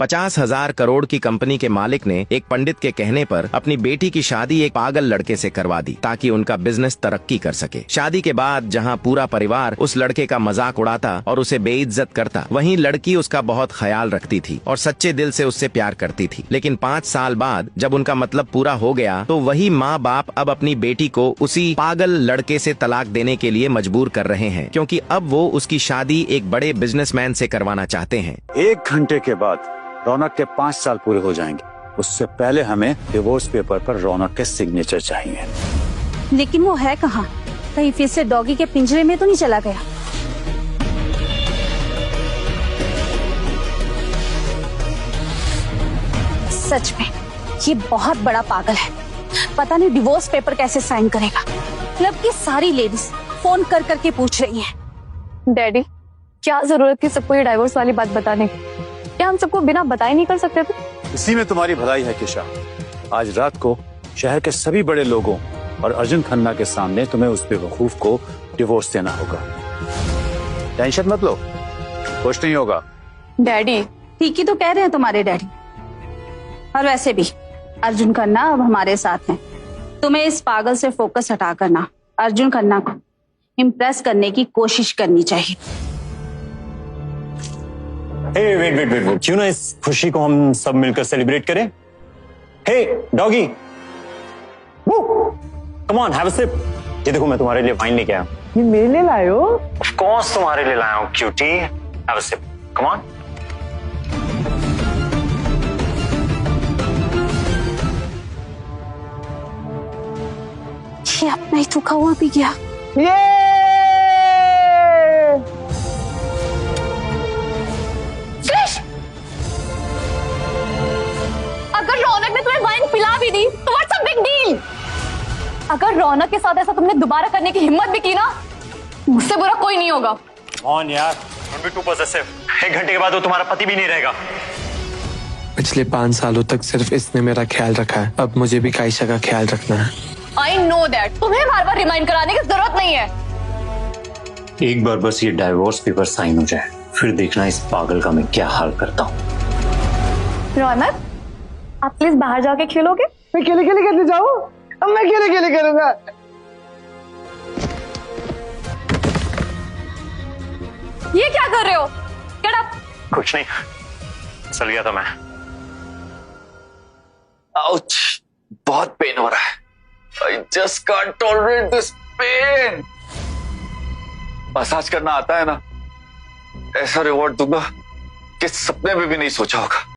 50,000 करोड़ की कंपनी के मालिक ने एक पंडित के कहने पर अपनी बेटी की शादी एक पागल लड़के से करवा दी ताकि उनका बिजनेस तरक्की कर सके। शादी के बाद जहां पूरा परिवार उस लड़के का मजाक उड़ाता और उसे बेइज्जत करता, वहीं लड़की उसका बहुत ख्याल रखती थी और सच्चे दिल से उससे प्यार करती थी। लेकिन 5 साल बाद जब उनका मतलब पूरा हो गया तो वही माँ बाप अब अपनी बेटी को उसी पागल लड़के से तलाक देने के लिए मजबूर कर रहे हैं, क्योंकि अब वो उसकी शादी एक बड़े बिजनेसमैन से करवाना चाहते हैं। 1 घंटे के बाद रौनक के 5 साल पूरे हो जाएंगे। उससे पहले हमें डिवोर्स पेपर पर रौनक के सिग्नेचर चाहिए। लेकिन वो है कहाँ? कहीं फिर से डॉगी के पिंजरे में तो नहीं चला गया? सच में ये बहुत बड़ा पागल है। पता नहीं डिवोर्स पेपर कैसे साइन करेगा। क्लब की सारी लेडीज फोन कर करके पूछ रही हैं। डैडी, क्या जरूरत थी सबको ये डाइवोर्स वाली बात बताने की? क्या हम सबको बिना बताए नहीं कर सकते थे? इसी में तुम्हारी भलाई है किशा। आज रात को शहर के सभी बड़े लोगों और अर्जुन खन्ना के सामने तुम्हें उस बेवकूफ को डिवोर्स देना होगा। टेंशन मत लो, कुछ नहीं होगा। डैडी ठीक ही तो कह रहे हैं तुम्हारे डैडी। और वैसे भी अर्जुन खन्ना अब हमारे साथ हैं। तुम्हें इस पागल से फोकस हटा करना, अर्जुन खन्ना को इम्प्रेस करने की कोशिश करनी चाहिए। वेट, क्यों ना इस खुशी को हम सब मिलकर सेलिब्रेट करें? Hey doggy, come on, have a sip. ये देखो मैं तुम्हारे लिए वाइन लेके आया हूं। ये मेरे लिए लाए हो? ऑफ कोर्स तुम्हारे लिए लाया हूं cutie. Have a sip, come on. ये अपना ही थूका हुआ पी गया। अगर रौनक ने तुम्हें वाइन पिला भी दी तो व्हाट्स अ बिग डील? अगर रौनक के साथ ऐसा तुमने दोबारा करने की हिम्मत भी की ना, मुझसे बुरा कोई नहीं होगा। ऑन यार, डोंट बी टू पॉसेसिव। 1 घंटे के बाद वो तुम्हारा पति भी नहीं रहेगा। पिछले 5 सालों तक सिर्फ इसने मेरा ख्याल रखा है, अब मुझे भी कायशा का ख्याल रखना है। आई नो दैट, तुम्हें बार बार रिमाइंड कराने की जरूरत नहीं है। एक बार बस ये डाइवोर्स पेपर साइन हो जाए, फिर देखना इस पागल का मैं क्या हाल करता हूँ। रौनक, आप प्लीज बाहर जाके खेलोगे? मैं खेले खेले करने जाऊँ? अब मैं खेले खेले करूंगा। ये क्या कर रहे हो? Get up. कुछ नहीं, चल गया था मैं। आउच, बहुत पेन हो रहा है। I just can't tolerate this pain. Massage करना आता है ना, ऐसा रिवॉर्ड दूंगा कि सपने में भी नहीं सोचा होगा।